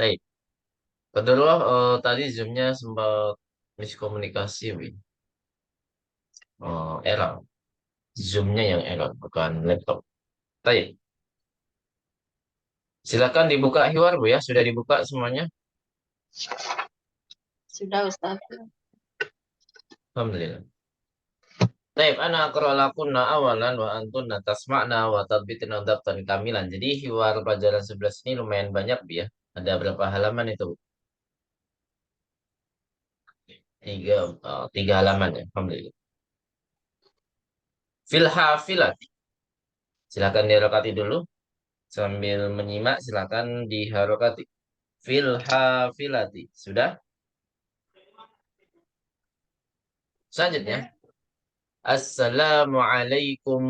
Baik. Kedua, tadi Zoom-nya sempat miskomunikasi, Wi. Error. Zoom-nya yang error, bukan laptop. Baik. Silakan dibuka Hiwar, Bu ya. Sudah dibuka semuanya? Sudah Ustaz. Alhamdulillah. Baik, ana aqra lakunna awalan wa antunna tasma'na wa tadbitina daftar kamilan. Jadi Hiwar pelajaran 11 ini lumayan banyak, Bu ya. Ada berapa halaman itu, Bu? Tiga halaman ya. Alhamdulillah. Fil hafilati. Silakan dirokati dulu. Sambil menyimak, silakan diharokati. Fil hafilati. Sudah? Selanjutnya. Assalamualaikum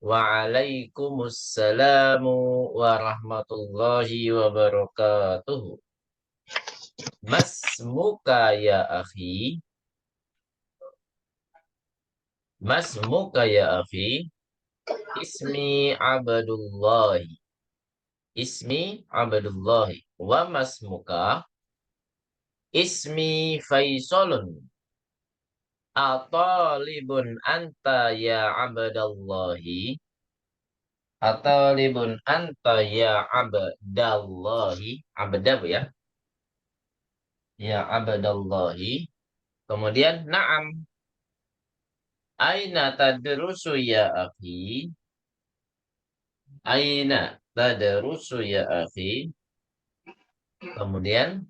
waalaikumsalam warahmatullahi wabarakatuh. Masmuka ya akhi. Masmuka ya akhi. Ismi Abdullahi. Ismi Abdullahi. Wa masmuka. Ismi Faisalun. Atalibun anta ya Abdallahi. Atalibun anta ya Abdallahi. Abda, Bu ya. Ya Abdallahi. Kemudian na'am. Aina tadrusu ya akhi. Aina tadrusu ya akhi. Kemudian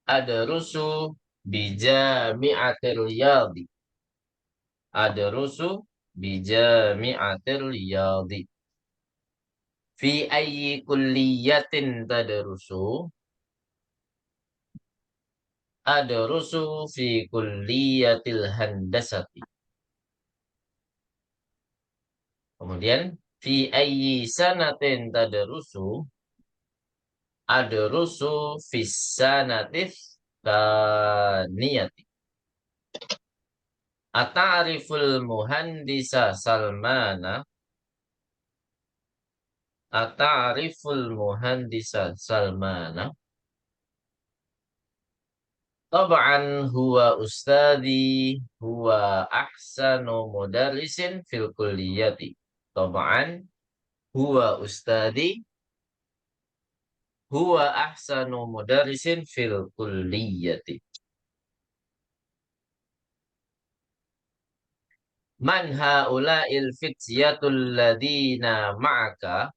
adrusu bijami'atil riyadi. Adrusu bijami'atil riyadi. Fi ayyi kulliyatin tadrusu. Adrusu fi kulliyatil handasati. Kemudian fi ayyi sanatin tadrusu. Adrusu fi sanatis taniyati. Ata'riful muhandisa Salmana. Ata'riful muhandisa Salmana. Tab'an huwa ustadi huwa ahsanu mudarrisin fil kulliyati. Tab'an huwa ustadi huwa ahsanu mudarrisin fil kulliyati. Man haula'il fityatul ladina ma'aka.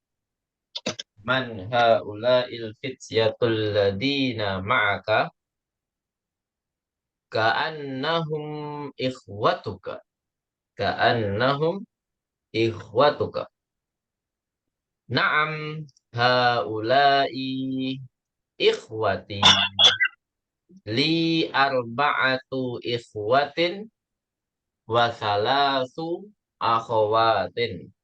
Man haula'il fityatul ladina ma'aka. Ka'annahum ikhwatuka. Ka'annahum ikhwatuka. Naam haula'i ikhwati. Li arba'atu ikhwatin wa thalathu akhawatin.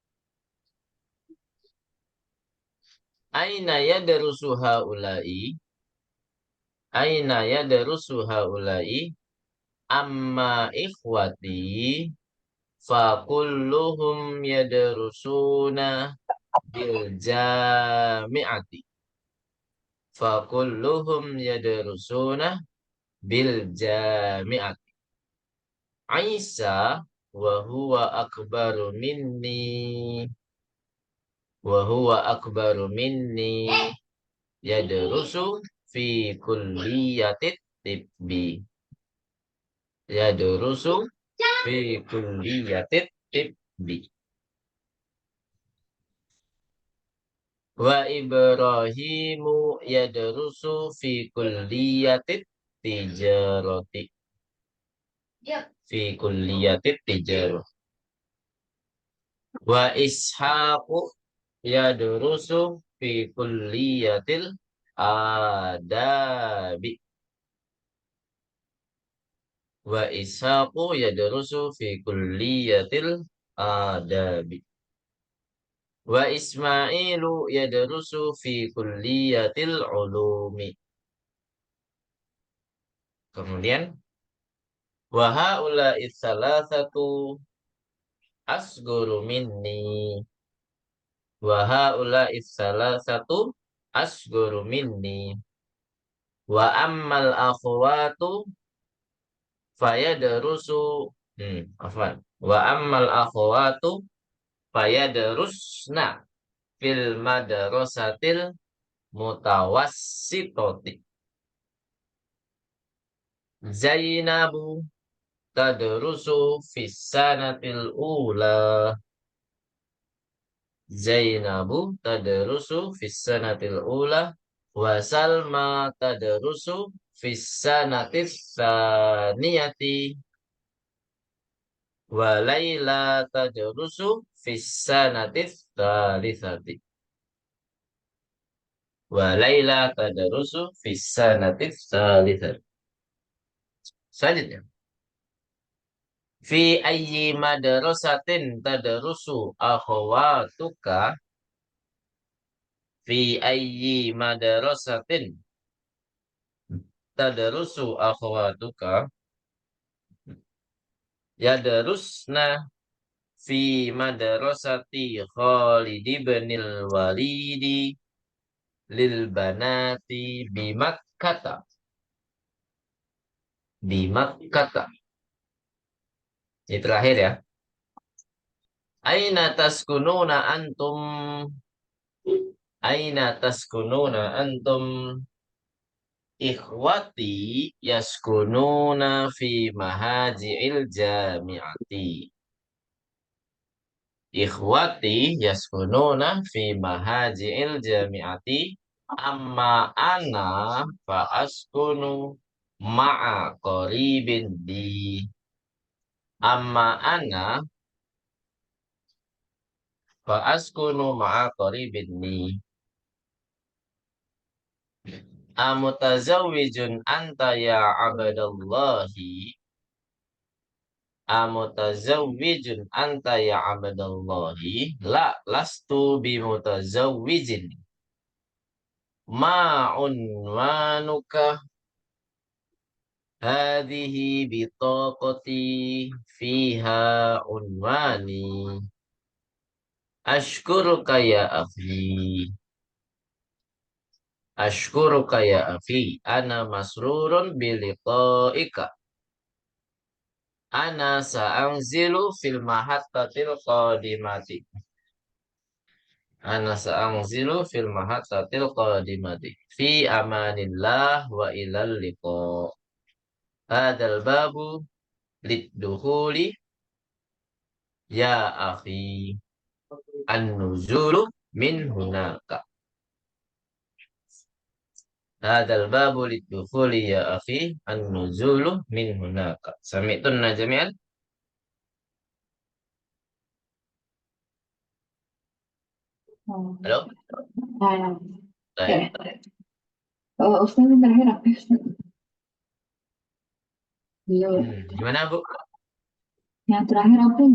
Aina yadrusu haula'i? Aina yadrusu haula'i? Amma ikhwati fa kulluhum yadrusuna bil jami'ati. Fa kulluhum yadrusuna bil jami'ati. Isa wa huwa akbaru minni. Wa huwa akbaru minni yadrusu fi kulliyatit tibbi. Yadrusu fi kulliyatit tibbi. Wa Ibrahimu yadrusu fi kulliyatit tijarati. Fi kulliyatit tijarati. Wa Ishaqu yadrusu fi kulliyatil adabi. Wa Ishaqu yadrusu fi kulliyatil adabi. Wa Ismailu yadrusu fi kulliyatil ulumi. Kemudian wa haula'i tsalatsatu asguru minni. Wa haula'i tsalatsatu asguru minni. Wa ammal akhwatu fayadrusu afwan. Wa ammal akhwatu fayadrusna fil madrasatil mutawassitati. Zainabu tadrusu fis sanatil ula. Zainabu tadrusu fis sanatil ula wa Salma tadrusu fis sanatis tsaniyati wa Laila tadrusu fis sanatis tsalitsati wa Laila tadrusu fis sanatis tsalitsati. Selanjutnya, fi ayyi madrasatin tadrusu akhawatuka. Fi ayyi madrasatin tadrusu akhawatuka. Yadrusna fi madrasati Khalid ibn al-Walidi lil banati bimakkata. Bimakkata. Ini terakhir ya. Aina taskununa antum. Aina taskununa antum. Ikhwati yaskununa fi mahaji'il jami'ati. Ikhwati yaskununa fi mahaji'il jami'ati. Amma ana fa askunu ma'a qaribin di. Amma ana fa askunu ma'a qaribin di. Amutazawwijun anta ya abdallahi. Amutazawwijun anta ya abdallahi. La lastu bimutazawwijin. Ma'unwanuka. Hadhihi bitaqati fiha unwani. Ashkuruka ya akhi. Ashkuruka ya akhi. Ana masrurun biliqa'ika. Ana sa'anzilu fil mahattatil qadimati. Ana sa'anzilu fil mahattatil qadimati. Fi amanillah wa ilal liqa. Hadal babu lidduhuli ya akhi. An-nuzulu min hunaka. Hadal babu lidduhuli ya akhi. An-nuzulu min hunaka. Sami'tunna jami'an? Halo? Baik. Ustaz yang terakhir apa ya, Ustaz? Gimana Bu? Yang terakhir apa?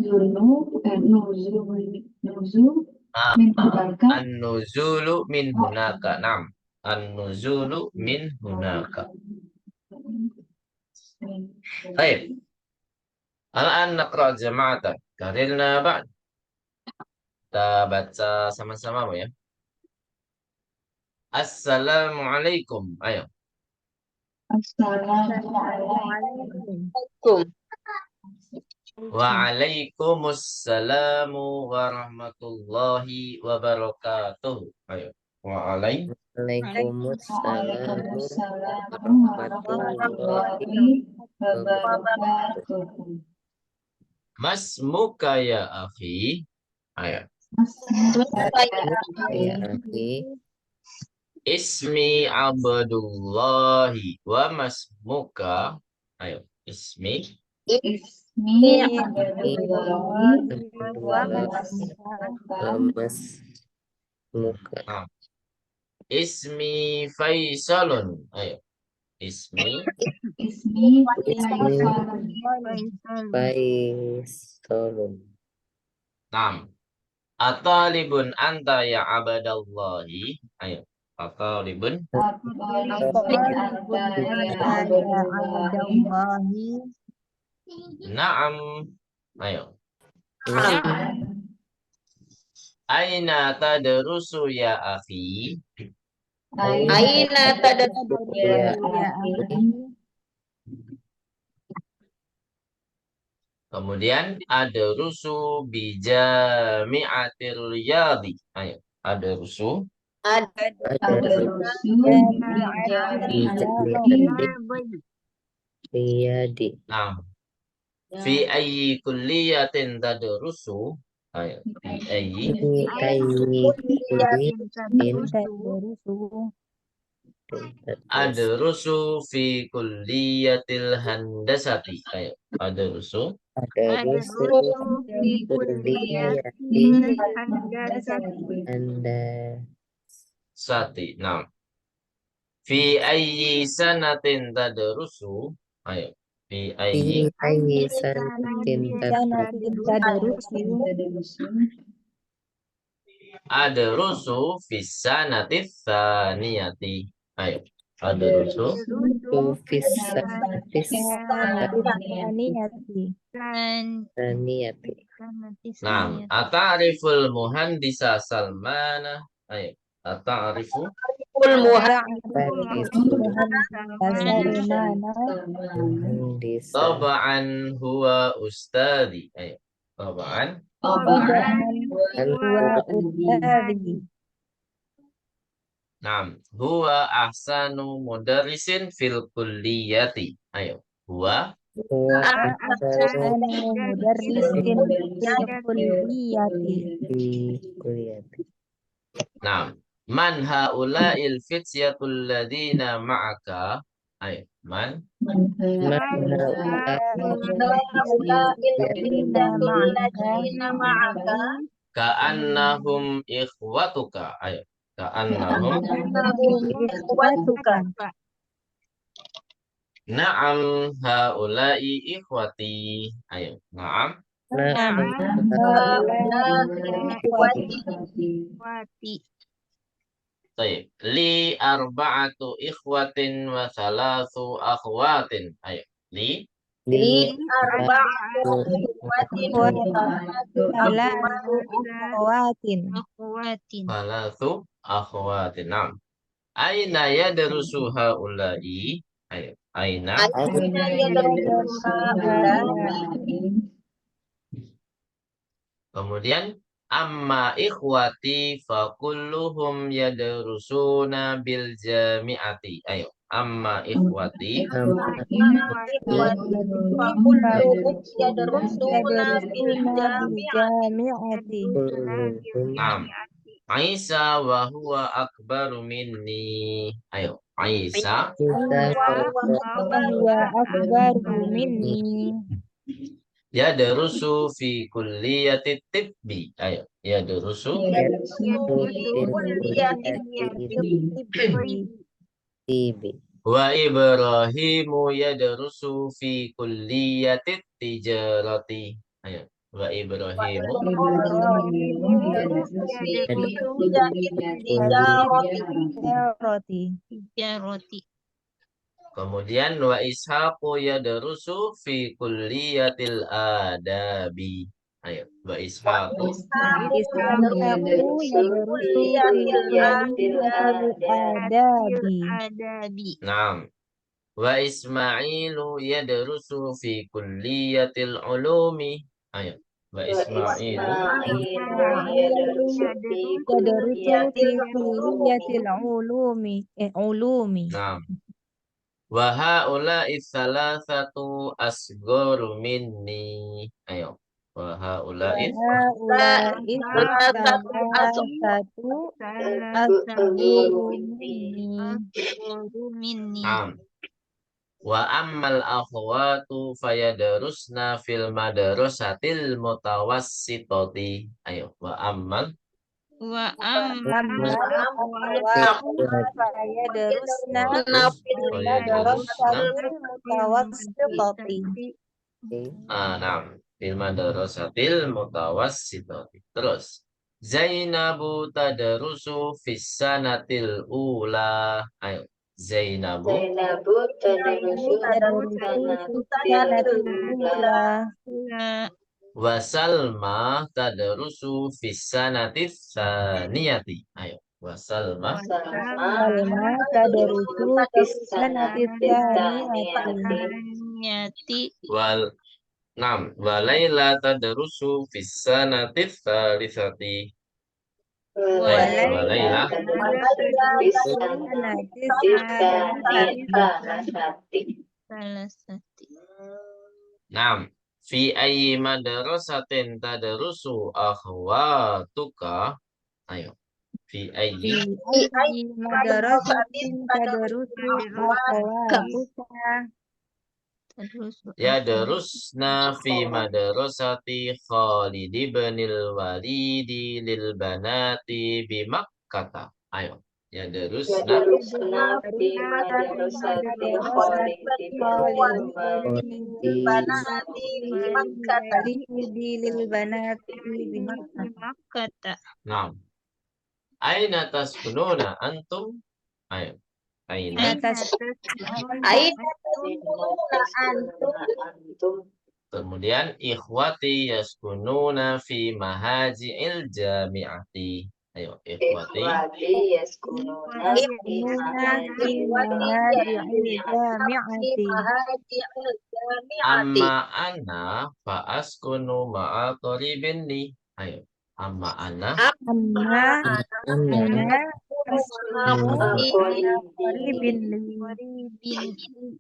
Nuzul Ah, min hunaka. An-nuzulu min hunaka. Naam. An-nuzulu min hunaka. Baik. Al-an naqra jama'atan. Karirna ba'd. Kita baca sama-sama Bu ya. Assalamualaikum. Ayo. Assalamualaikum. Waalaikumsalam warahmatullahi wabarakatuh. Ayo. Waalaikumsalam Waalaikumsalam warahmatullahi warahmatullahi wabarakatuh. wabarakatuh. Mas muka ya akhi. Ayo. Ya akhi, Ismi Abdullahi wa masmuka. Ayo. Ismi. Ismi Abdullahi wa lemas muka. Ah. Ismi Faisalun. Ayo. Ismi Faisalun. Nam. Atalibun anta ya abadallahi. Ayo. Atalibun. Naam. Ayo. Aina tadrusu ya akhi. Aina tadrusu ya akhi. Kemudian ada rusu bijami'atir riyadi. Ayo, ada rusu. Tadrusu riyadi Nah, fi ayyi kulliyatin tadrusu. Ayo, fi ayyi ada rusu fi kulliyatil handasati. Ayo, ada rusu. tadrusu kulliyati anda Sati. Nah, fi ayyi sanatin tadrusu. Ayo, fi ayyi ayyi sanatin tadrusu ada rusu fi sanatis saniyati. Ayo, ada rusu. tadrusu saniyati Nah, ata'riful muhandisa Salmana. Ayo, ata'rifu. muhandisa Taba'an huwa ustadi. Ayo, taba'an. Nah, huwa ahsanu mudarrisin fil kulliyati. Ayo, huwa. di kulliyati Nah, man haula'il fityatul ladina ma'aka. Ayo, man. Ka'annahum ikhwatuka. Ayo. Ka'annahum. Na'am haula'i ikhwati. Ayo. Na'am. Baik. Li arba'atu ikhwatin wa thalathu akhwatin. Ayo. Li. Thalathu akhwatin. Na'am. Aina yadrusu haula'i. Ayo. Aina. Kemudian amma ikhwati fa kulluhum yadrusuna bil jami'ati. Ayo, amma ikhwati. Naam. Aisa wa huwa akbaru minni. Ayo, Aisa. Yadrusu fi kulliyati tibbi. Ayo, yadrusu. tibi Wa Ibrahimu yadrusu fi kulliyati tijarati. Ayo, wa Ibrahimu. Kemudian wa Ishaqu yadrusu fi kulliyatil adabi. Ayo, wa Ishaqu. Naam. Wa Ismailu yadrusu fi kulliyatil ulumi. Ayo, wa Ismailu. Naam. Wa haula'i thalathatu asgharu minni. Ayo. Wa haula'i. Naam. Wa ammal akhwatu fayadrusna fil madrasatil mutawassitati. Ayo, wa ammal. Naam, fil madrasatil mutawassitati. Terus Zainabu tadrusu fis sanatil ula. Ayo, Zainabu. Wa Salma tadrusu fis sanatis saniyati. Ayo, Wasalma. Salma tadarusu fissanati Niyati Wal Nam. Walaila tadarusu fissanati thalithati. Walaila. salasati. Nam. Fi ayyi madrasatin tadarusu akhwatuka. Ayo. Fi ayyi. madrasatin tadarusu akhwatuka. Yadrusna fi madrasati Khalid ibn al-Walid lil banati bi Makkah. Ayo. Yadrusna Fi madrasati lil banati bi Makkah. Makkata. Naam. Aina taskununa antum? Ayo. Aina. Kemudian ikhwati yaskununa fi mahaji'il jami'ati. Ayo, ikhwati. Amma ana fa askunu ma'a qaribin li. Ayo. Amma ana.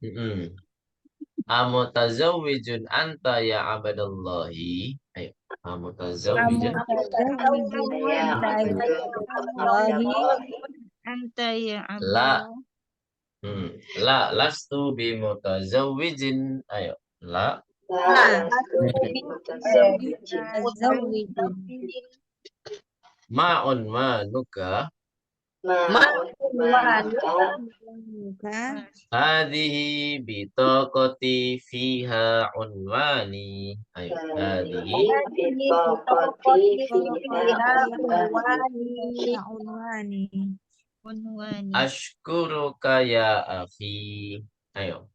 Mm-mm. Amutazawwijun anta ya abadallahi. Ayo. Amutazawwijun. Anta ya La. Abdullah. La lastu bimutazawwijin. Ayo. La. Ma'un manuka. Hadhihi bitaqati fiha unwani. Ayo. Hadhihi. Unwani. Ashkuruka ya akhi. Ayo.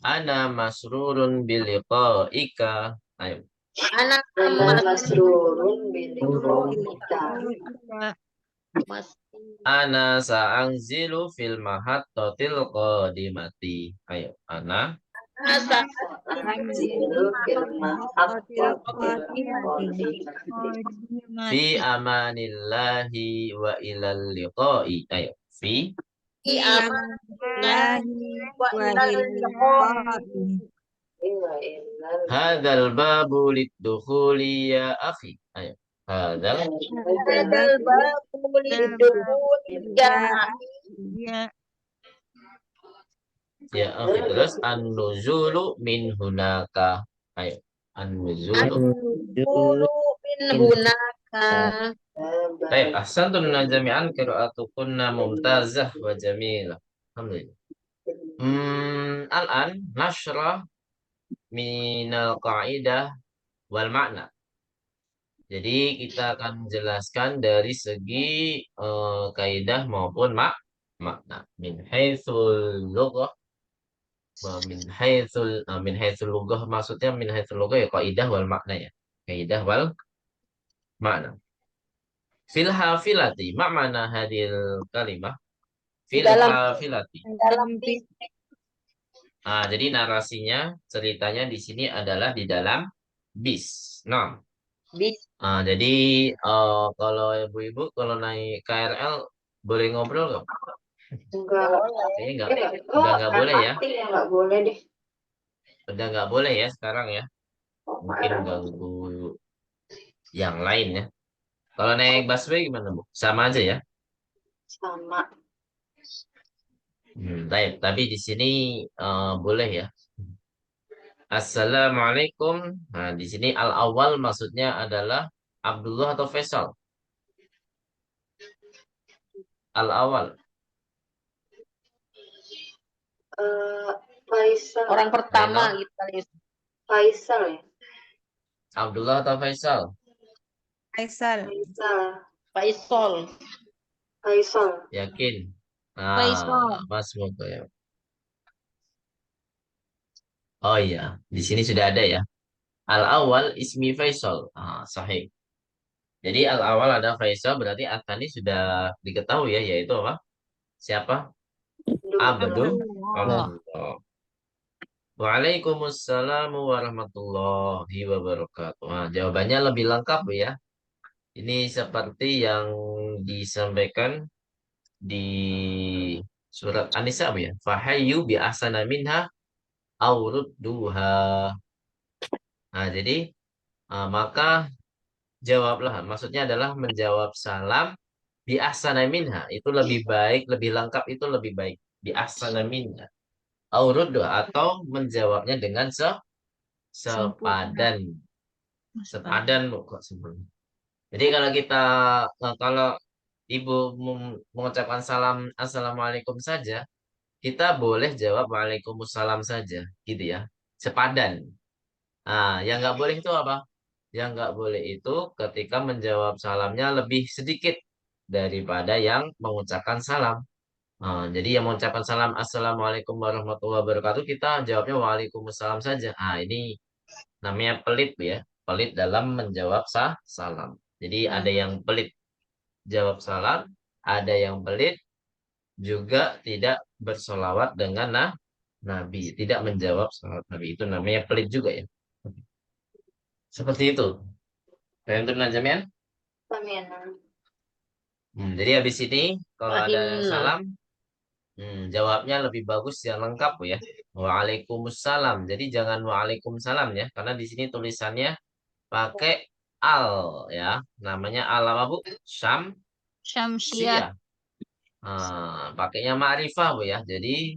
Ana masrurun biliqaika. Ayo. Ana sa'anzilu fil mahattatil qadimati. Ayo. Ana. Fi amanillahi wa ilal liqa'i. Ayo. Fi. Hadzal babu liddukhuli ya akhi. Ayo. Hadzal. Ya Ya akhi. Terus an-nuzulu min hunaka. Ayo. An-nuzulu. Baik, ahsantum jami'an qira'atukunna mumtazah wa jamilah. Alhamdulillah. Al-an nashrah minal qa'idah wal makna. Jadi kita akan menjelaskan dari segi kaidah maupun makna. Min haitsul lughah wa min haitsul lughah maksudnya min haitsul lughah ya kaidah wal makna ya. Kaidah wal makna. Fil hafilati, mana hadil kalimah? Fil hafilati. Nah, jadi narasinya, ceritanya di sini adalah di dalam bis. Nah, jadi kalau ibu-ibu kalau naik KRL boleh ngobrol nggak? Kayaknya udah nggak boleh ya. Nggak boleh deh. Udah nggak boleh ya sekarang ya. Mungkin ganggu yang lain ya. Kalau naik busway gimana Bu? Sama aja ya? Sama. Baik, tapi di sini boleh ya. Assalamualaikum. Nah, di sini al-awwal maksudnya adalah Abdullah atau Faisal? Al-awwal. Faisal. Orang pertama Reno? gitu kali. Faisal ya. Abdullah atau Faisal? Faisal. Yakin? Nah, Faisal. Mas Moko ya. Oh iya, di sini sudah ada ya. Al-awwal ismi Faisal. Ah, sahih. Jadi al-awal ada Faisal, berarti Atani sudah diketahui ya, yaitu apa? Siapa? Abdul Abdullah. Allah. Waalaikumsalam warahmatullahi wabarakatuh. Nah, jawabannya lebih lengkap ya. Ini seperti yang disampaikan di surat An-Nisa Bu, ya. Fahayyu bi ahsana minha aw rudduha. Nah, jadi maka jawablah. Maksudnya adalah menjawab salam bi ahsana minha. Itu lebih baik, lebih lengkap, itu lebih baik. Bi ahsana minha. Aw rudduha, atau menjawabnya dengan Sempurna. sepadan. Sepadan Bu, kok sempurna. Jadi kalau ibu mengucapkan salam assalamualaikum saja, kita boleh jawab waalaikumsalam saja, gitu ya. Sepadan. Nah, yang nggak boleh itu apa? Yang nggak boleh itu ketika menjawab salamnya lebih sedikit daripada yang mengucapkan salam. Nah, jadi yang mengucapkan salam assalamualaikum warahmatullahi wabarakatuh, kita jawabnya waalaikumsalam saja. Ah, ini namanya pelit ya. Pelit dalam menjawab salam. Jadi ada yang pelit jawab salam, ada yang pelit juga tidak bersolawat dengan Nabi, tidak menjawab salawat Nabi. Itu namanya pelit juga ya. Seperti itu. Paham tuh Najamian? Amin. Jadi habis ini kalau ada salam, jawabnya lebih bagus yang lengkap ya. Waalaikumsalam. Jadi jangan waalaikumsalam ya, karena di sini tulisannya pakai al ya. Namanya al apa Bu? Syamsiah. Sia. Pakainya ma'rifah Bu ya. Jadi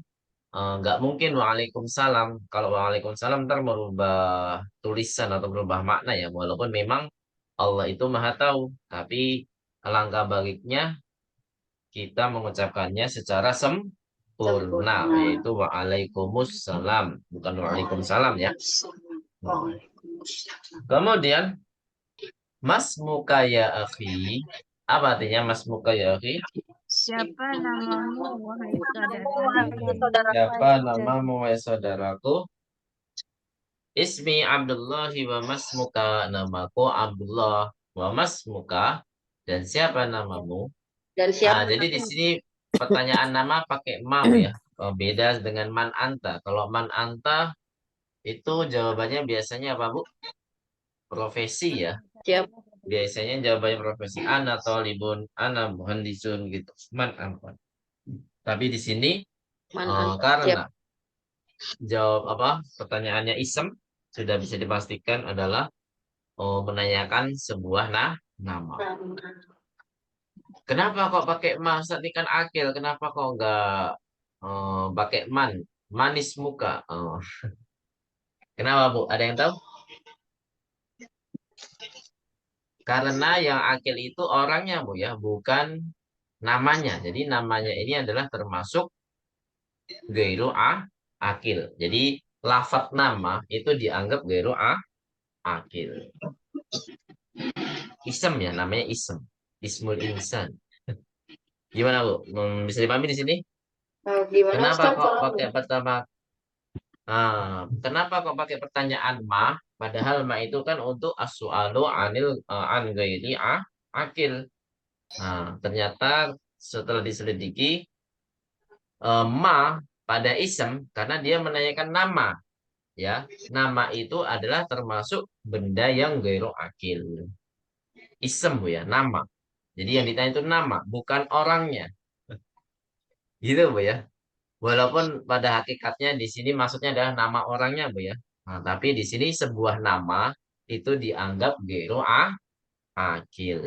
nggak mungkin waalaikumsalam. Kalau waalaikumsalam ntar merubah tulisan atau merubah makna ya. Walaupun memang Allah itu maha tahu. Tapi alangkah baiknya kita mengucapkannya secara sempurna. Sempurna. Yaitu waalaikumsalam. Bukan waalaikumsalam ya. Waalaikumsalam. Kemudian mas muka ya akhi. Apa artinya mas muka ya akhi? Siapa namamu, wahai saudaraku? Siapa namamu wahai saudaraku? Ismi Abdullahi wa masmuka, namaku Abdullah wa masmuka, dan siapa namamu? Dan siapa Jadi di sini pertanyaan nama pakai ma ya. Beda dengan man anta. Kalau man anta itu jawabannya biasanya apa Bu? Profesi ya. siapa? Biasanya jawabannya profesi ana tolibun, ana muhandisun gitu. Man anta. Tapi di sini karena jawab apa? Pertanyaannya isem sudah bisa dipastikan adalah menanyakan sebuah nama. Kenapa kok pakai mas? Tadi kan akil. Kenapa kok nggak pakai man? Manis muka. Kenapa Bu? Ada yang tahu? Karena yang akil itu orangnya Bu ya, bukan namanya. Jadi namanya ini adalah termasuk gairu akil. Jadi lafaz nama itu dianggap gairu akil. Isem ya, namanya isem. Ismul insan. Gimana Bu? Bisa dipahami di sini? Gimana Kenapa Ustaz kok kalau pakai pertama? Kenapa kok pakai pertanyaan ma? Padahal ma itu kan untuk as-su'alu anil an ghairi akil. Ternyata setelah diselidiki ma pada isem karena dia menanyakan nama, ya. Nama itu adalah termasuk benda yang ghairi akil. Isem Bu ya, nama. Jadi yang ditanya itu nama, bukan orangnya. Gitu Bu ya. Walaupun pada hakikatnya di sini maksudnya adalah nama orangnya, Bu ya. Tapi di sini sebuah nama itu dianggap gero akil.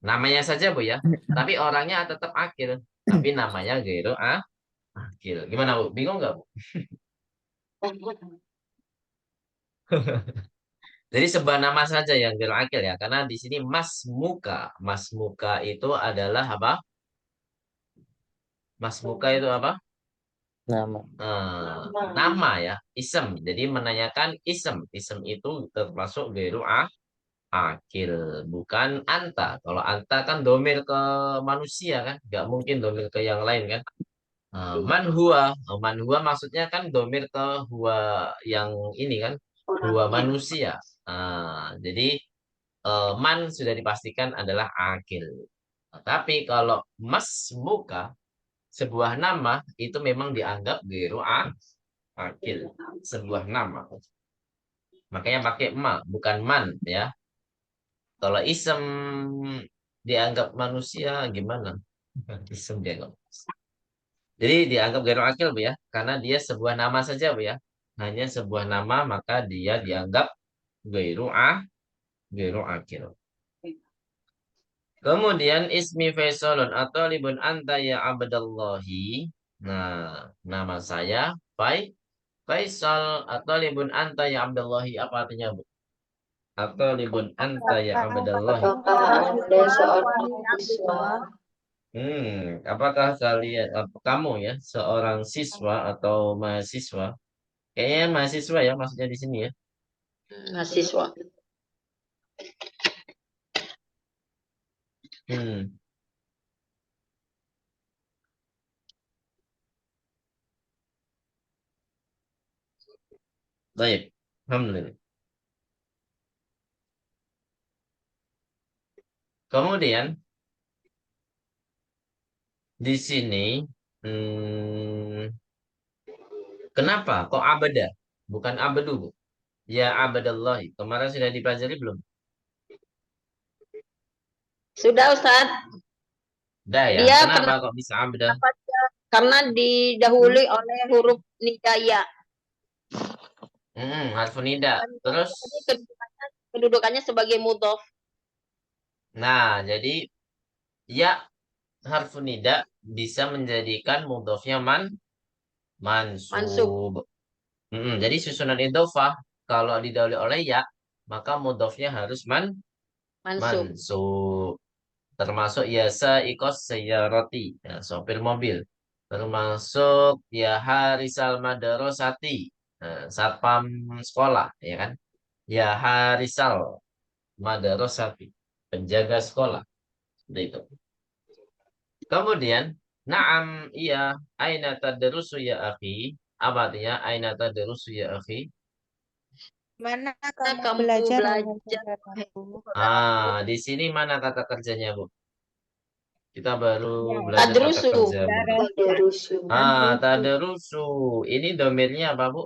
Namanya saja, Bu ya. Tapi orangnya tetap akil. Tapi namanya gero akil. Gimana, Bu? Bingung nggak, Bu? Jadi sebuah nama saja yang gero akil ya. Karena di sini mas muka. Mas muka itu adalah apa? Mas muka itu apa? Nama. Nama ya, isem. Jadi menanyakan isem. Isem itu termasuk gairu akil, bukan anta. Kalau anta kan domir ke manusia kan, nggak mungkin domir ke yang lain kan. Man huwa, man huwa maksudnya kan domir ke huwa yang ini kan, huwa manusia. Jadi man sudah dipastikan adalah akil. Tapi kalau masmuka, sebuah nama itu memang dianggap gairu akil. Sebuah nama. Makanya pakai ma, bukan man ya. Kalau isem dianggap manusia gimana? Isem dianggap. Jadi dianggap gairu akil Bu ya, karena dia sebuah nama saja Bu ya. Hanya sebuah nama maka dia dianggap gairu gairu akil. Kemudian ismi Faisalun atau libun anta ya abdallahi. Nah, nama saya Faisal atau libun anta ya abdallahi. Apa artinya Bu? Atau libun anta ya abdallahi. Apakah Anda seorang siswa? Apakah kalian, kamu ya, seorang siswa atau mahasiswa? Kayaknya mahasiswa ya, maksudnya di sini ya. Mahasiswa. Hmm. Baik, alhamdulillah. Kemudian di sini, kenapa kok abada? Bukan abadu, Bu. Ya abadallahi. Kemarin sudah dipelajari belum? Sudah Ustaz, Dah ya. Dia Kenapa kok bisa abada? karena didahului oleh huruf nidaya. Harfu nida. Terus, Kedudukannya sebagai mudhof. nah jadi ya harfu nida bisa menjadikan mudhofnya mansub. Jadi susunan idhofah kalau didahului oleh ya, maka mudhofnya harus Mansub. mansub. Termasuk ya sa'iqos sayyarati, ya, sopir mobil. Termasuk ya harisal madarosati, satpam sekolah, ya kan? Ya harisal madarosati, penjaga sekolah. Seperti itu. Kemudian, na'am, iya, aina tadrusu ya akhi. Apa artinya aina tadrusu ya akhi? Mana Kamu kamu belajar? Di sini mana kata kerjanya, Bu? Kita baru Ya. belajar kata Tadrusu. kerja, Bu. Tadrusu. Tadrusu. Ini domirnya apa, Bu?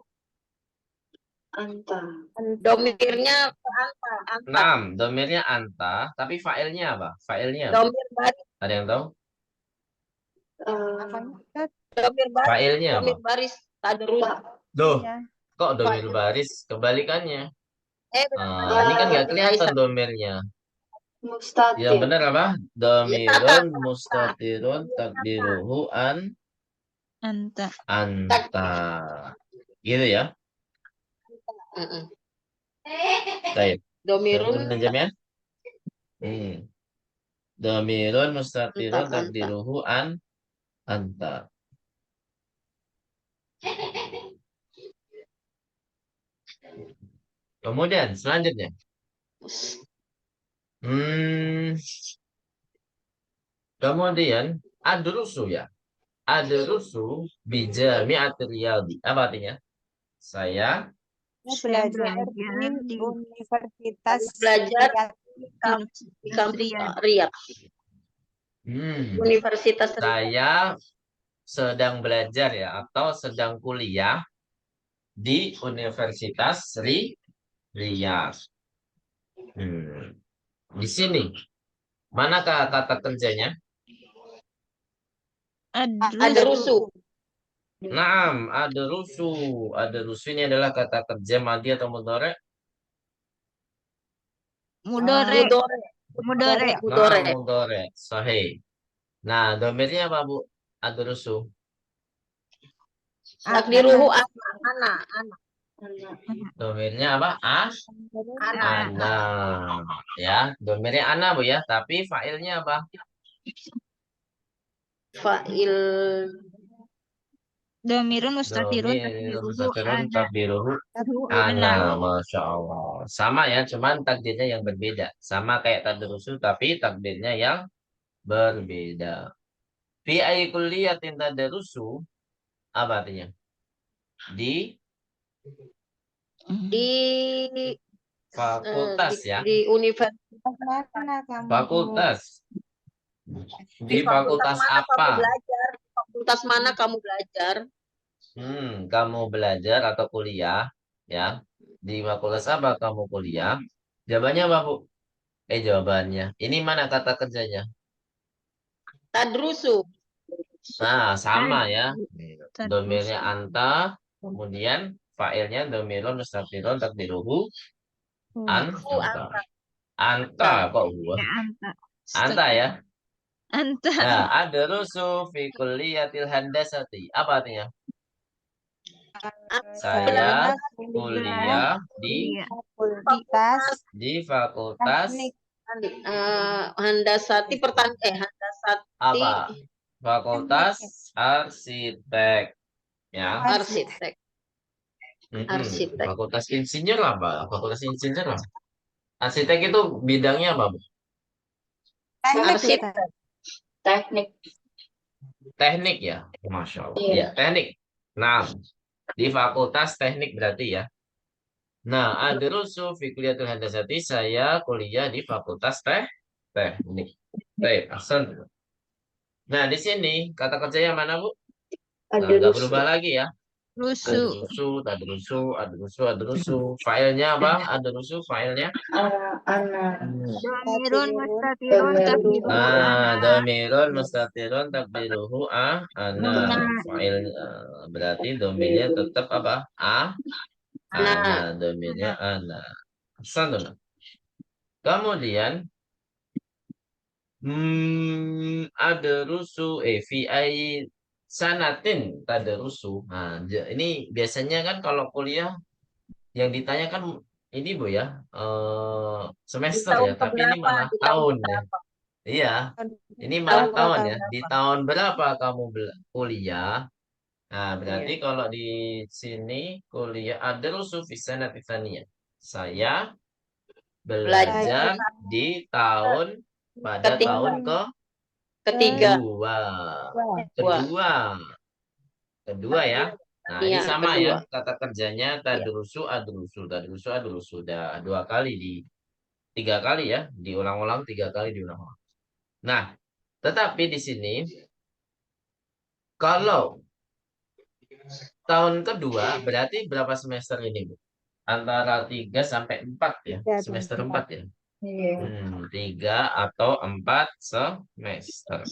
Anta. Domirnya anta. Enam, domirnya anta, tapi failnya apa? Failnya apa? Domir baris. Ada yang tahu? Domir baris. Failnya apa? Domir baris. Tadrus. Duh, kok domir baris? Kebalikannya. Benar. Ini kan nggak kelihatan domirnya. Mustatir. Yang benar apa? Domirun mustatirun takdiruhu Anta. anta. Gitu ya. Baik. Domirun. Jamian? Domirun mustatirun takdiruhu anta. Kemudian selanjutnya. Kemudian adrusu ya. Adrusu bijami'atir riyadi. Apa artinya? Saya Belajar di Universitas Belajar kampus di kampus Riyadh. Riyadh. Universitas Riyadh. saya sedang belajar ya atau sedang kuliah di Universitas Riyadh. Di sini manakah kata kerjanya? Adrusu. Naam, adrusu. Adrusu ini adalah kata kerja madhi atau mudhari? Mudore. Mudore. Naam, mudhari. Sahih. Nah, domirnya apa, Bu? Adrusu. Takdiruhu ana. Domirnya apa? Ana. Ya, domirnya ana, Bu ya. Tapi failnya apa? Fa'il. Domirun mustatirun takdiruhu ana. Masya Allah. Sama ya, cuman takdirnya yang berbeda. Sama kayak tadrusu, tapi takdirnya yang berbeda. Fi ayyi kulliyatin tadrusu, apa artinya? Di Fakultas ya. Di universitas Mana kamu? Fakultas. Di fakultas fakultas mana kamu apa? belajar? Fakultas mana kamu belajar? Kamu belajar atau kuliah ya? Di fakultas apa kamu kuliah? Jawabannya apa, Bu? Jawabannya. Ini mana kata kerjanya? Tadrusu. Nah, sama ya. Tadrusu. Domirnya anta, kemudian fa'ilnya domirun mustatirun takdiruhu anta. Anta kok gua? Ya, anta. Anta ya. Anta. Nah, adrusu fi kulliyatil handasati. Apa artinya? Saya kuliah di Iya. fakultas Handasati handasati apa? Fakultas arsitek ya. arsitek. Arsitek. Fakultas insinyur apa? Fakultas insinyur apa? Arsitek itu bidangnya apa, Bu? Arsitek. Teknik. Teknik ya, Masya Allah. Iya. Ya, teknik. Nah, di fakultas teknik berarti ya. Nah, adrusu fi kuliatul handasati, saya kuliah di fakultas teknik. Baik, ahsan. Nah, di sini kata kerjanya mana, Bu? Nah, nggak berubah lagi ya. Rusu. Adrusu. Filenya apa? Adrusu, filenya. Domirun mustatirun takdiruhu Nah, ana. domirun mustatirun takdiruhu ana. File berarti domirnya tetap apa? Ana. Domirnya ana. Ahsan. Kemudian adrusu fi sanatin tadrusu. Nah, ini biasanya kan kalau kuliah yang ditanya kan ini Bu ya, semester ya, tapi ini malah tahun ya. Iya, ini malah tahun ya. Di tahun berapa kamu kuliah? Nah, berarti kalau di sini kuliah adrusu fi sanati tsaniyah. Saya belajar di tahun pada tahun Ketiga. Kedua ya. Nah, ini Iya, sama kedua. ya kata kerjanya tadrusu adrusu sudah 3 kali ya, diulang-ulang 3 kali diulang-ulang. Nah, tetapi di sini kalau tahun kedua berarti berapa semester ini, Bu? Antara 3 sampai 4 ya, semester 4 ya. 3 atau 4 semester.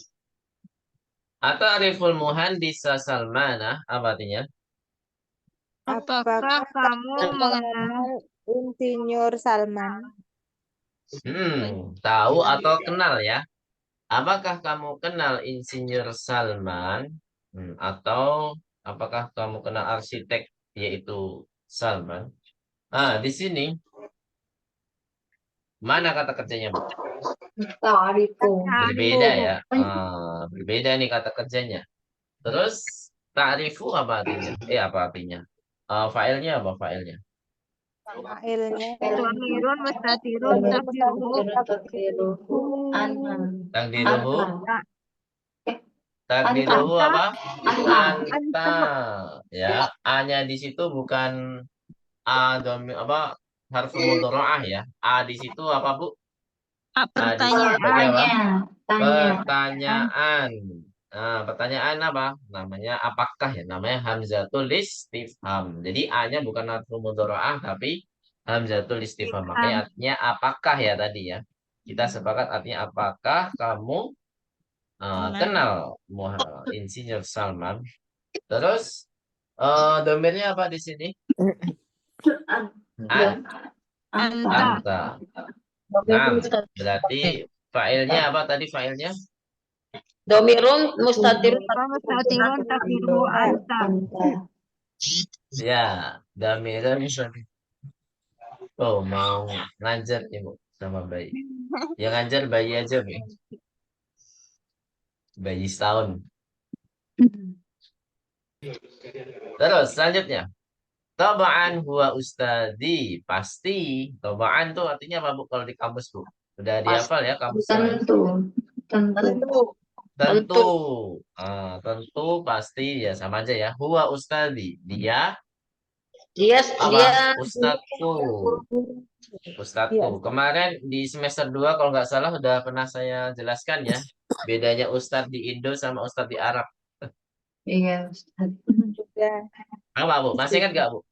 Atau ariful muhandisa Salmana, apa artinya? Apakah kamu mengenal Insinyur Salman? Tahu atau kenal ya? Apakah kamu kenal Insinyur Salman? Atau apakah kamu kenal arsitek yaitu Salman? Di sini mana kata kerjanya, Bu? Berbeda ya. Berbeda nih kata kerjanya. Terus ta'rifu apa artinya? Apa artinya? Filenya apa filenya? Failnya domirun mustatirun takdiruhu Takdiruhu apa? Anta. Ya, A-nya di situ bukan apa? Harfu mudharaah ya. A di situ apa, Bu? A di situ sebagai apa? Pertanyaan. Nah, pertanyaan apa? Namanya apakah ya? Namanya hamzatul istifham. Jadi A-nya bukan harfu mudharaah tapi hamzatul istifham. Makanya artinya apakah ya tadi ya. Kita sepakat artinya apakah kamu kenal Insinyur Salman. Terus domainnya apa di sini? Anta. Nah, berarti filenya apa tadi filenya? Domirun mustatirun mustatirun takdiruhu anta. Ya, domirun. Oh, mau ngajar nih, Bu, sama bayi. Yang ngajar bayi aja, Bu. Bayi setahun. Terus selanjutnya. Taba'an huwa ustadi. Pasti. Taba'an tuh artinya apa, Bu? Kalau di kampus, Bu. Udah dihafal ya kampusnya? Tentu. Tentu pasti ya sama aja ya. Huwa ustadi. Dia Dia Apa? Ustadku. Iya. Ustadku. Kemarin di semester 2 kalau nggak salah udah pernah saya jelaskan ya. Bedanya Ustadz di Indo sama Ustadz di Arab. Iya, Ustaz. Juga. Apa, Bu? Masih ingat nggak, Bu?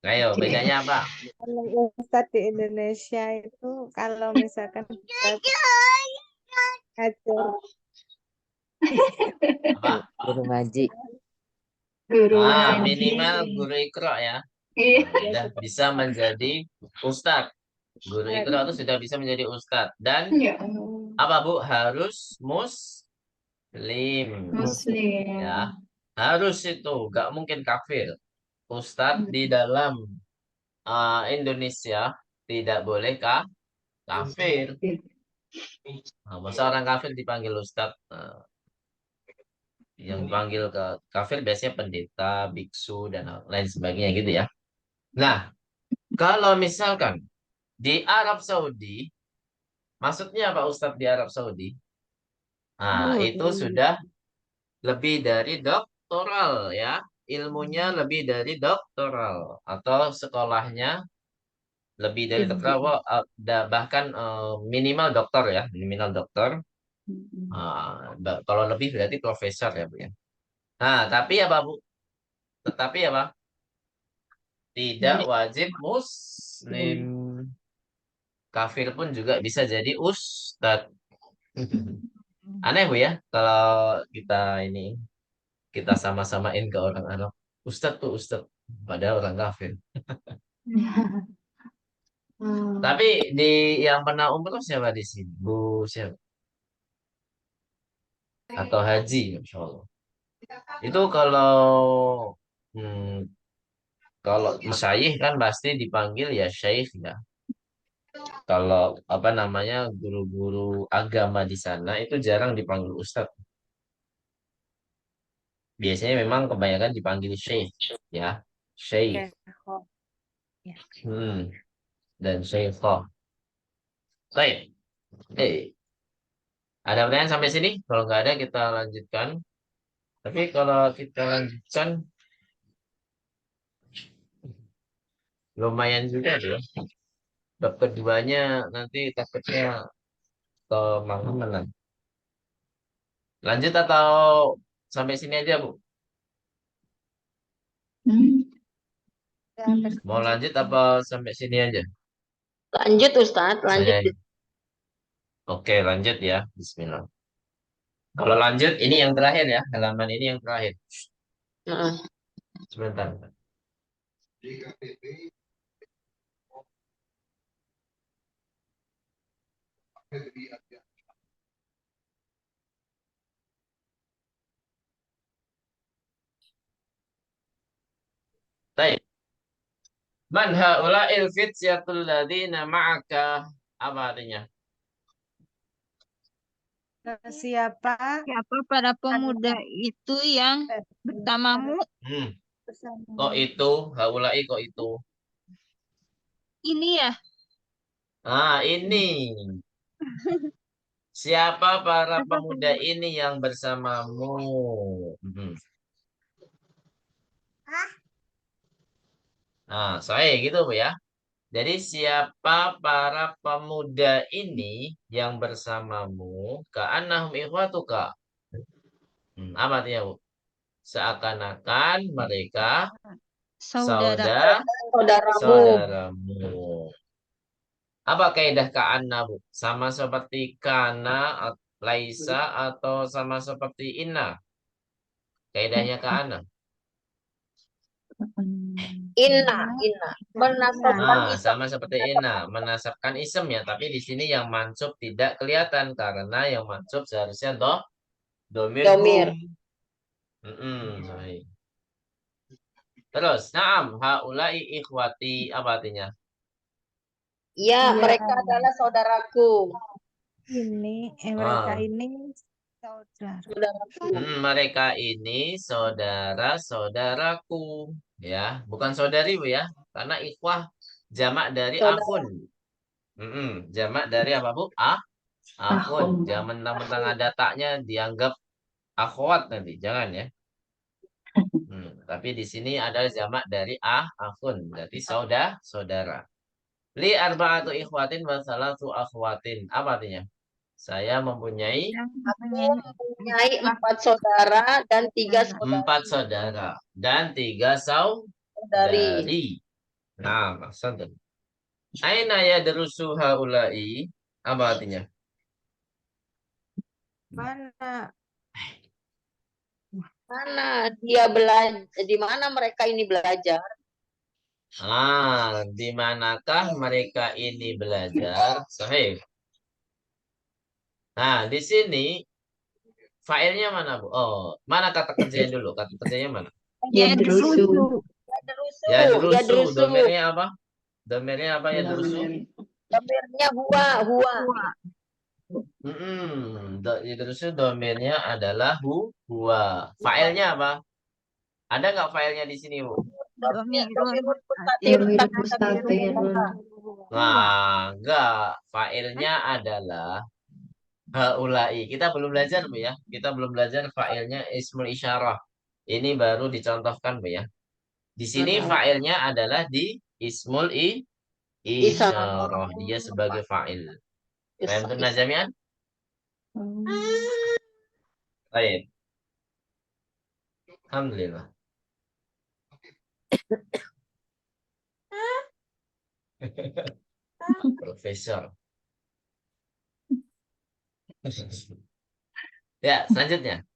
Ayo, bedanya apa? Kalau Ustadz di Indonesia itu kalau misalkan Ustadz ngajar Apa? Guru ngaji. Guru Minimal guru Iqra ya. Iya. Sudah bisa menjadi Ustadz. Guru Iqra itu sudah bisa menjadi Ustadz. Dan Ya. apa, Bu? Harus Muslim. Muslim. Ya. Harus itu. Nggak mungkin kafir. Ustadz di dalam Indonesia tidak boleh kafir. Nah, masa orang kafir dipanggil Ustadz? Yang dipanggil ke kafir biasanya pendeta, biksu, dan lain sebagainya gitu ya. Nah, kalau misalkan di Arab Saudi, maksudnya apa Ustadz di Arab Saudi? Nah, itu sudah lebih dari doktoral ya. Ilmunya lebih dari doktoral. Atau sekolahnya lebih dari doktoral. Bahkan minimal doktor ya. Minimal doktor. Kalau lebih berarti profesor ya, Bu ya. Nah, tapi apa, Bu? Tetapi apa? Tidak wajib Muslim. Kafir pun juga bisa jadi ustadz. Aneh, Bu ya, kalau kita sama-samain ke orang Arab. Ustadz tuh ustadz, padahal orang kafir. Tapi di yang pernah umroh siapa di sini? Bu siapa? Atau haji, Masya Allah. Itu hmm, kalau masyayikh kan pasti dipanggil ya syekh ya. Kalau apa namanya guru-guru agama di sana itu jarang dipanggil ustadz. Biasanya memang kebanyakan dipanggil syekh ya, syekh. Ya. Dan syekhah. Baik. Ada pertanyaan sampai sini? Kalau nggak ada kita lanjutkan. Tapi kalau kita lanjutkan lumayan juga tuh. Bab keduanya nanti takutnya kemalaman. Lanjut atau sampai sini aja, Bu? Mau lanjut apa sampai sini aja? Lanjut Ustaz, lanjut. Oke, lanjut ya. Bismillah. Kalau lanjut, ini yang terakhir ya. Halaman ini yang terakhir. Sebentar. Baik. Man haula'il fityatul ladzina ma'aka. Apa artinya? Siapa Siapa para pemuda itu yang bersamamu? Kok itu? Haula'i kok itu? Ini ya, Ini. Siapa para pemuda ini yang bersamamu? Saya gitu, Bu ya. Jadi siapa para pemuda ini yang bersamamu? Ka'annahum ikhwatuka. Apa artinya, Bu? Seakan-akan mereka saudara. saudaramu. Apa kaidah ka'anna, Bu? Sama seperti kana, laisa, atau sama seperti inna? Kaidahnya ka'anna. Inna. Menasabkan ism. Sama seperti inna, menasabkan isem ya. Tapi di sini yang mansub tidak kelihatan karena yang mansub seharusnya domir. Baik. Terus, na'am, haulai ikhwati, apa artinya? Ya, mereka adalah saudaraku. Mereka ini saudara. Mereka ini saudara-saudaraku. Ya, bukan saudari, Bu ya. Karena ikhwah jamak dari akhun. Jamak dari apa, Bu? Akhun. Jangan mentang-mentang ada taknya dianggap akhwat nanti. Jangan ya. Tapi di sini ada jamak dari akhun, berarti saudara. Li arba'atu ikhwatin wa salatu akhwatin. Apa artinya? Saya mempunyai Yang Aku mempunyai mempunyai empat 4 saudara dan 3 saudara. 4 saudara dan 3 saudari. saudari. Nah, maksudnya. Aina yadrusu haula'i? Apa artinya? Mana? Mana dia belajar? Di mana mereka ini belajar? Di manakah mereka ini belajar? Sahih. Nah, di sini failnya mana, Bu? Oh, mana kata kerjanya dulu? Kata kerjanya mana? Yadrusu. Yadrusu. Yadrusu. Domirnya apa? Domirnya apa yadrusu? Domirnya huwa. Yadrusu domirnya adalah huwa. Failnya apa? Ada nggak failnya di sini, Bu? Domirun Nah, enggak. Failnya adalah haulai. Kita belum belajar, Bu ya. Kita belum belajar failnya ismul isyarah. Ini baru dicontohkan, Bu ya. Di sini failnya adalah di ismul isyarah. Dia sebagai fa'il. Paham tuh Najamian? Baik. Alhamdulillah. Profesor. Ya, selanjutnya.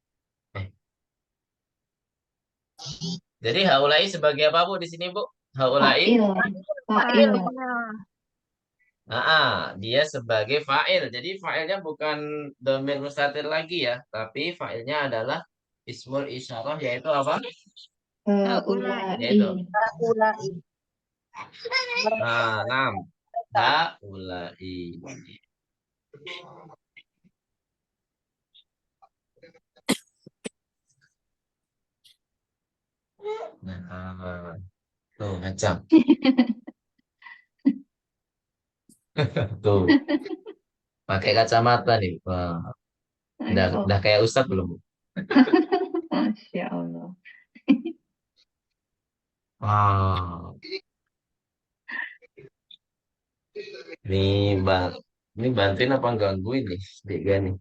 Jadi haulai sebagai apa, Bu, di sini, Bu? Haulai? fa'il. Dia sebagai fa'il. Jadi fa'ilnya bukan dhamir mustatir lagi ya, tapi fa'ilnya adalah ismul isyarah, yaitu apa? Yaitu Haulai. nam. Haulai. Nah, tuh macam tuh pakai kacamata nih. Wah, udah kayak Ustadz belum, Bu? Masya Allah. Wah, ini bang, ini bantuin apa gangguin nih, Dega nih.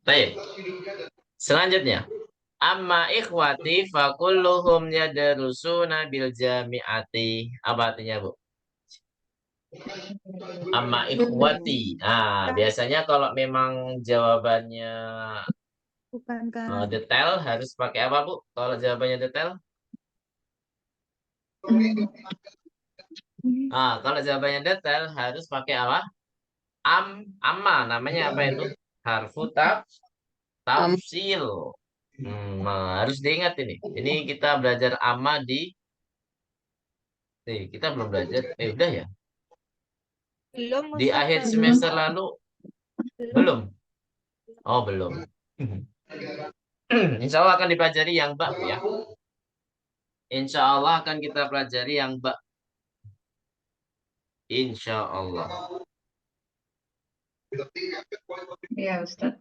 Baik, selanjutnya. Amma ikhwati fakulluhum yadrusuna bil jami'ati. Apa artinya, Bu? Amma ikhwati. Nah, biasanya kalau memang jawabannya Bukankah detail harus pakai apa, Bu? Kalau jawabannya detail? Kalau jawabannya detail harus pakai apa? Amma. Namanya apa itu? Harfu tafsil. Nah, harus diingat ini. Ini kita belajar amma kita belum belajar. Udah ya. belum Di Ustaz? akhir semester lalu belum. Oh, belum. Insya Allah akan dipelajari yang bak, Bu ya. Insya Allah akan kita pelajari yang bak. Insya Allah. Ya, Ustaz.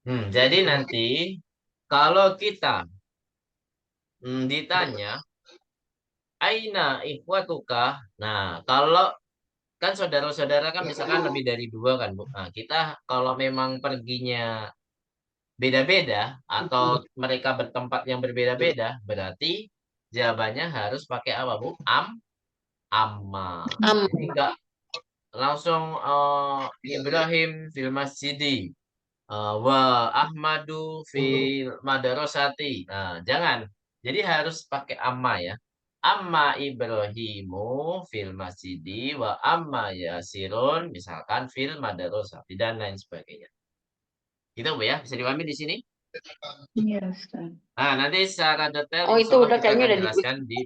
Jadi nanti kalau kita ditanya aina ikhwatuka. Nah, kalau kan saudara-saudara kan misalkan lebih dari 2 kan, Bu. Nah, kita kalau memang perginya beda-beda atau mereka bertempat yang berbeda-beda, berarti jawabannya harus pakai apa, Bu? Amma. Jadi enggak langsung Ibrahim fil masjidi wa Ahmadu fil madarasati. Nah, jangan. Jadi harus pakai amma ya. Amma Ibrahimu fil masjidi wa amma Yasirun misalkan fil madarasati dan lain sebagainya. Gitu, Bu ya. Bisa dipahami di sini? Iya, Ustaz. Nah, nanti secara detail Oh, insya itu Allah udah kita kayaknya akan udah jelaskan di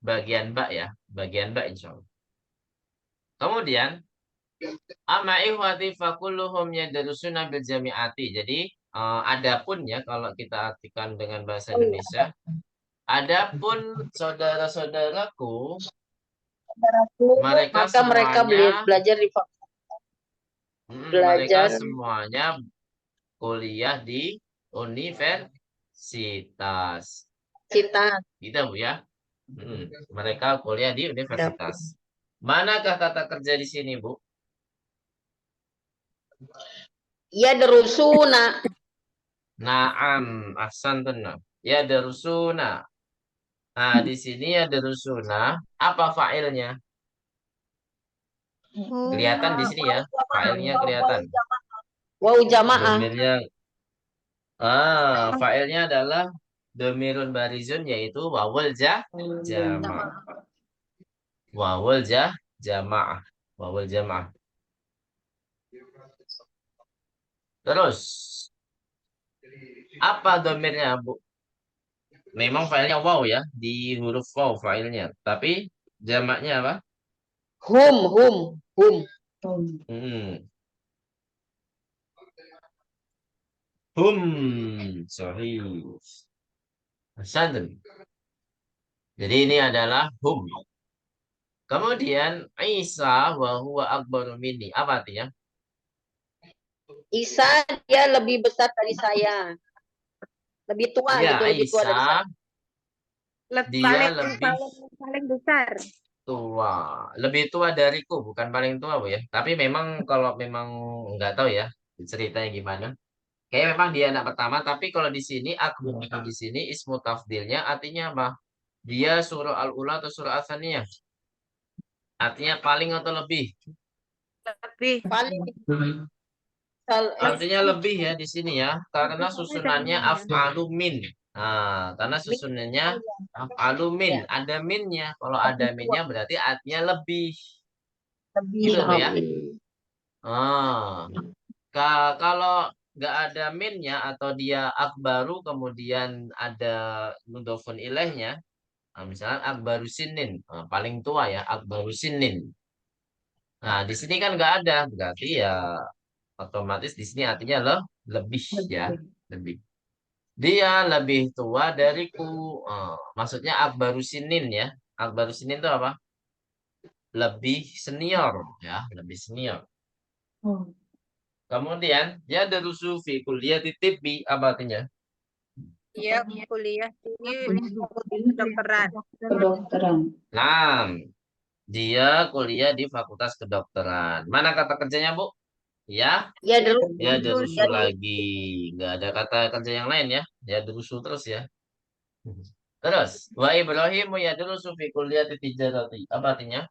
bagian bak ya. Bagian bak insya Allah. Kemudian amma ikhwati fakulluhum yadrusuna bil jami'ati. Jadi adapun ya kalau kita artikan dengan bahasa Indonesia, adapun saudara-saudaraku mereka maka mereka semuanya belajar di mereka belajar semuanya kuliah di universitas. Kita. Gitu Bu ya. Mereka kuliah di universitas. Manakah kata kerja di sini Bu? Yadrusuna. Naam, ahsantun. Ya darusuna. Nah, di sini ya darusuna. Apa fa'ilnya? Kelihatan di sini ya. Fa'ilnya kelihatan. Wau jamaah. Domirnya, fa'ilnya adalah domirun barizun yaitu wawul jamaah. Wawul jamaah. Wawul jamaah. Terus, apa domirnya Bu? Memang fa'ilnya waw ya. Di huruf waw fa'ilnya. Tapi jamaknya apa? Hum. Hmm. Hum. Sahih. Hasan. Jadi ini adalah hum. Kemudian Isa wa huwa akbaru minni. Apa artinya? Isa dia lebih besar dari saya. Lebih tua Ya, gitu, lebih tua dari saya. Isa dia lebih paling besar. tua. Lebih tua dariku, bukan paling tua Bu ya. Tapi memang kalau memang nggak tahu ya ceritanya gimana. Kayak memang dia anak pertama, tapi kalau di sini akbar itu di sini ismu tafdilnya artinya apa? Dia surah al-ula atau surah al-tsaniyah? Artinya paling atau lebih? Lebih. Paling Artinya lebih ya di sini ya, karena susunannya af'alu min. Nah, karena susunannya af'alu min, ada minnya. Kalau ada minnya berarti artinya lebih. Gitu Bu ya. Ah, kalau nggak ada minnya atau dia akbaru kemudian ada mudhofun ilaihnya, nah, misalnya akbaru sinin, paling tua ya akbaru sinin. Nah, di sini kan nggak ada, berarti ya otomatis di sini artinya lebih ya, lebih. Dia lebih tua dariku. Maksudnya akbaru sinin ya. Akbaru sinin itu apa? Lebih senior ya, lebih senior. Kemudian dia darusu fi kuliah tibbi apa artinya? Iya, kuliah di kedokteran. Kedokteran. Nah, dia kuliah di Fakultas Kedokteran. Mana kata kerjanya, Bu? Ya, ya dulu. ya darusu lagi. Nggak ada kata kerja yang lain ya. Ya darusu terus ya. Terus, wa Ibrahim ya darusu fi kuliah tijarati. Apa artinya?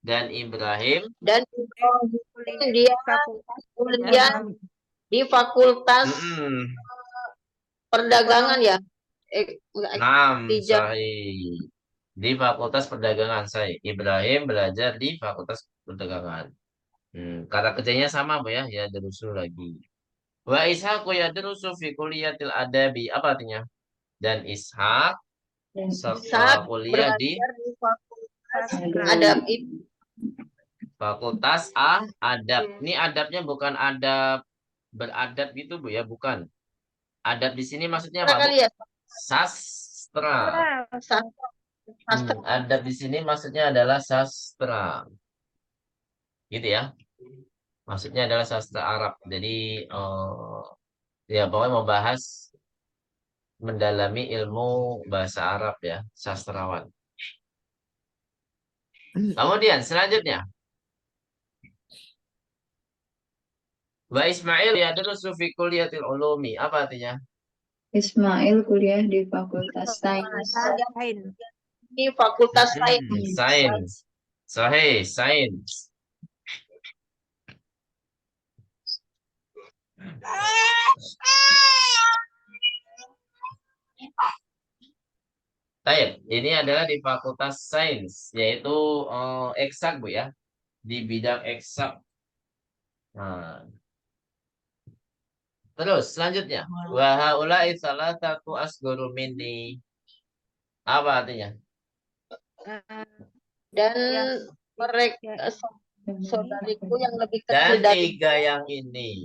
Dan Ibrahim Dan dia kuliah di Fakultas mm-mm. Perdagangan ya. Tijar. Sahih. Di Fakultas Perdagangan saya. Ibrahim belajar di Fakultas Perdagangan. Kata kerjanya sama Bu ya. Ya darusu lagi. Wa Ishaq ya darusu fi kuliatil adabi. Apa artinya? Dan Ishaq Saat kuliah di belajar di Fakultas Adab itu. Fakultas Adab. Ini adabnya bukan adab beradab gitu Bu ya, bukan. Adab di sini maksudnya apa Bu? Kali ya. Sastra. Sastra. Adab di sini maksudnya adalah sastra. Gitu ya. Maksudnya adalah sastra Arab. Jadi ya pokoknya mau bahas mendalami ilmu bahasa Arab ya, sastrawan. Kemudian selanjutnya, Wa Ismail ya darusu fi kulliyatil ulumi. Apa artinya? Ismail kuliah di Fakultas Sains. Di Fakultas Sains. Sains. Sahih, sains. Baik, ini adalah di Fakultas Sains, yaitu eksak Bu ya, di bidang eksak. Nah, terus selanjutnya, wa haula'i salatatu asgharu minni. Apa artinya? Dan mereka saudariku yang lebih Dan kecil dari tiga yang ini,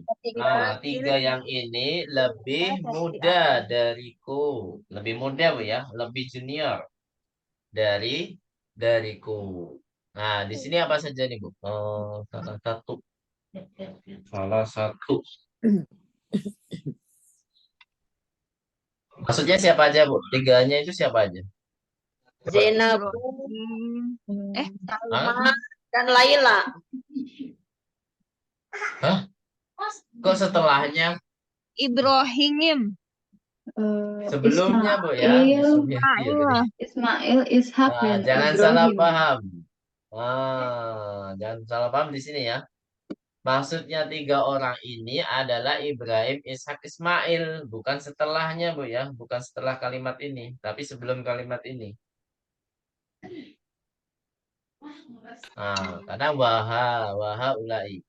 tiga yang ini lebih muda dariku, lebih muda Bu ya, lebih junior dariku. Nah, di sini apa saja nih Bu? Salah satu. Salah satu. Maksudnya siapa aja, Bu? Tiganya itu siapa aja? Zainab, Ibrahim. Hah? Salma, dan Laila. Hah? Kok setelahnya? Ibrahim. Sebelumnya, Bu ya? Ismail, Sumiati ya tadi. Ismail, Ishak, Nah, dan jangan salah Ibrahim. paham. Jangan salah paham di sini ya. Maksudnya 3 orang ini adalah Ibrahim, Ishak, Ismail. Bukan setelahnya, Bu ya. Bukan setelah kalimat ini. Tapi sebelum kalimat ini. Karena waha ulai.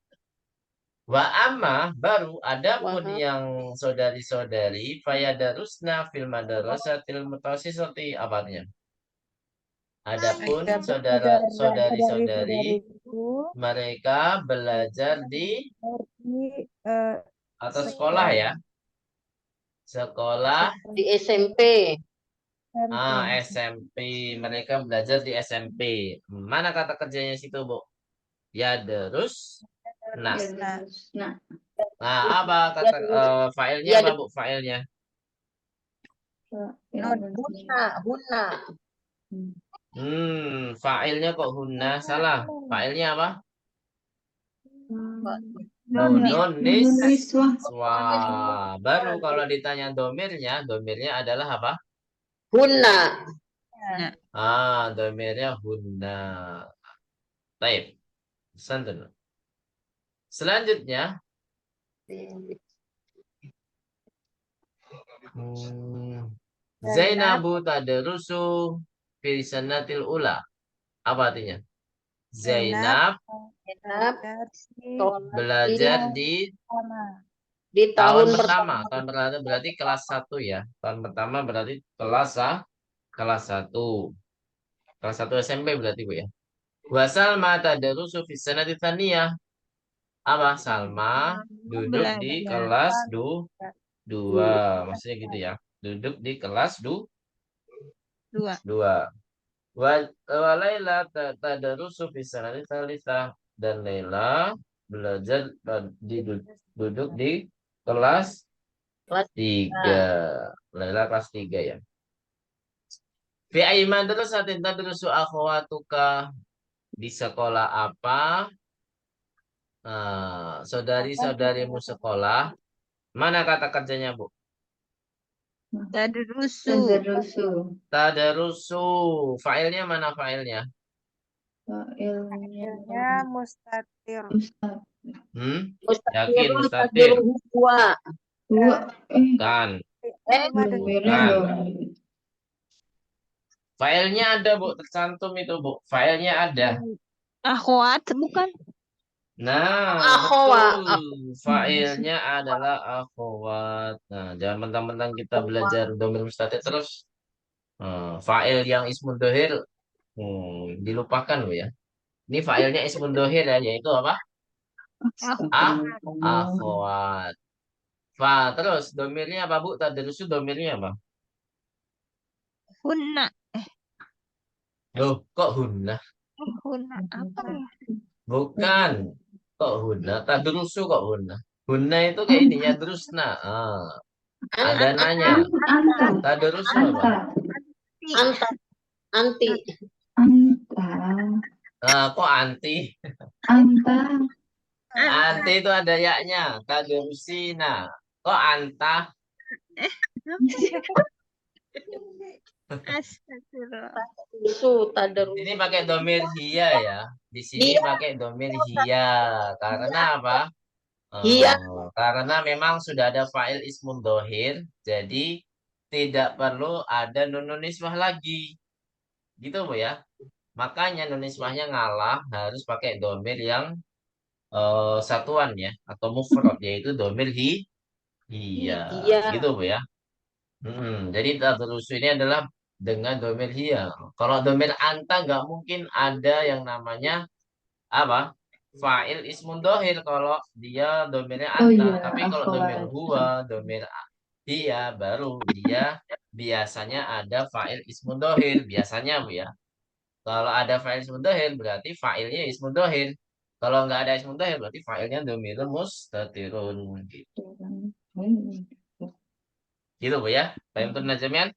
Wa amma baru ada pun Wahab. yang saudari-saudari fayadarusna fil madrasatil mutawassithati apanya? Adapun saudari-saudari itu mereka belajar di di atau sekolah ya. Sekolah Di SMP. SMP. Mereka belajar di SMP. Mana kata kerjanya situ, Bu? Ya terus. Nah, Nah, apa kata filenya Ya, apa, Bu? Filenya. Huna. Failnya kok hunna salah. Failnya apa? Noni. Nun Niswah. niswa. Baru kalau ditanya domirnya adalah apa? Huna. Domirnya hunna. Baik. Santun. Selanjutnya, Zainabu tadrusu fi sanatil ula. Apa artinya? Zainab belajar Di tahun tahun pertama. Tahun pertama berarti kelas 1 ya. Tahun pertama berarti kelas 1. Kelas 1 SMP berarti, Bu ya. Wa Salma tadrusu fi sanati tsaniyah. Apa? Salma duduk di kelas 2. Maksudnya gitu ya. Duduk di kelas 2. Wa Laila tadrusu fi sanati tsalitsah. Dan Laila belajar duduk di kelas 3. Laila kelas 3 ya. Fi ayyi madrasatin tadrusu akhwatuka? Di sekolah apa? Saudari-saudarimu sekolah. Mana kata kerjanya, Bu? Tadrusu. Tadarusu. Failnya mana failnya? akhirnya mustatir. Yakin mustatir. Kan. Failnya ada, Bu. Tercantum itu, Bu. Failnya ada. Akhwat bukan? Nah, Akhwat. betul. Failnya adalah akhwat. Nah, jangan mentang-mentang kita belajar domir mustatir terus. Fail yang ismun dohir dilupakan, Bu ya. Ini failnya ismun dohir ya, yaitu apa? Akhwat. Terus domirnya apa, Bu? Tadrusu domirnya apa? Hunna. Loh, kok hunna? Hunna apa ya? Bukan. Kok hunna? Tadrusu kok hunna? Hunna itu kayak ini ya, drusna. Ada nanya. Tadrusu apa? Anti. Kok anti? Anti itu ada yaknya. Tadrusina. Kok anta? Astagfirullah. Ini pakai domir hiya ya. Di sini pakai domir hiya. Karena apa? Hiya. Karena memang sudah ada fa'il ismun dohir. Jadi tidak perlu ada nun niswah lagi. Gitu, Bu ya. Makanya nun niswahnya ngalah harus pakai domir yang satuan ya. Atau mufrad. Yaitu domir hiya. Gitu, Bu ya. Jadi tadrusu ini adalah dengan domir hiya. Kalau domir anta nggak mungkin ada yang namanya apa? Fa'il ismun dohir kalau dia domirnya anta. Tapi kalau domir huwa, domir hiya baru dia biasanya ada fa'il ismun dohir. Biasanya, Bu ya. Kalau ada fa'il ismun dohir berarti fa'ilnya ismun dohir. Kalau nggak ada ismun dohir berarti fa'ilnya domirun mustatirun gitu. Gitu Bu ya. Fahimtum jami'an?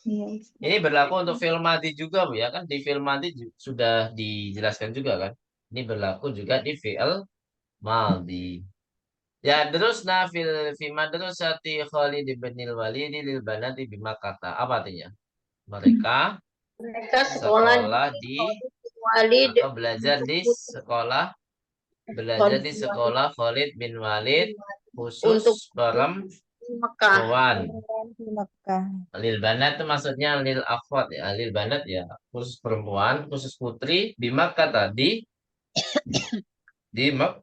Iya. Ini berlaku untuk fi'il madhi juga Bu ya. Kan di fi'il madhi sudah dijelaskan juga kan. Ini berlaku juga di fi'il madhi. Ya, terus nafil fi madrasati Khalid bin Walid lil banati bima kata. Apa artinya? Mereka Mereka sekolah sekolah di Walid atau belajar di sekolah Khalid bin Walid untuk khusus Mekah. perempuan. Di Mekah. Lil banat itu maksudnya lil akhwat ya. Lil banat ya khusus perempuan, khusus putri di Makkah tadi di Mekah.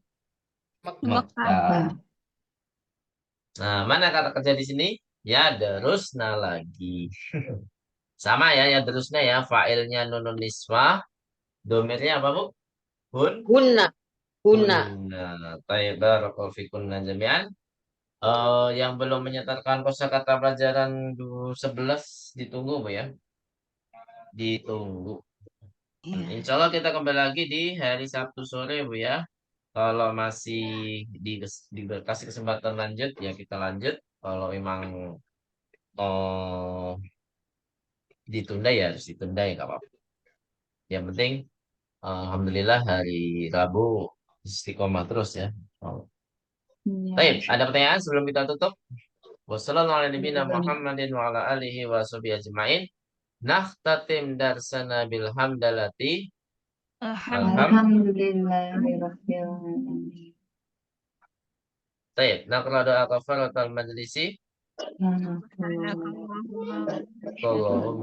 Nah, mana kata kerja di sini? Ya, derusna lagi. Sama ya, ya derusna ya. Fa'ilnya nunun niswah. Domirnya apa, Bu? Guna. Hunna. Tayyib, barakallahu fikunna jami'an. Yang belum menyetorkan kosakata pelajaran 11 ditunggu, Bu ya. Ditunggu. Insya Allah kita kembali lagi di hari Sabtu sore, Bu ya. Kalau masih dikasih kesempatan lanjut, ya kita lanjut. Kalau memang ditunda ya harus ditunda ya nggak apa-apa. Yang penting alhamdulillah hari Rabu istiqomah terus ya. Iya. Baik, ada pertanyaan sebelum kita tutup? Wassalamualaikum Muhammadin wa ala alihi wa sahbihi ajma'in. Nakhtatim darsana bilhamdalati. Alhamdulillahirabbil alamin. Baik, naqra doa kafaratul majlisi. Subhanallah. Allahumma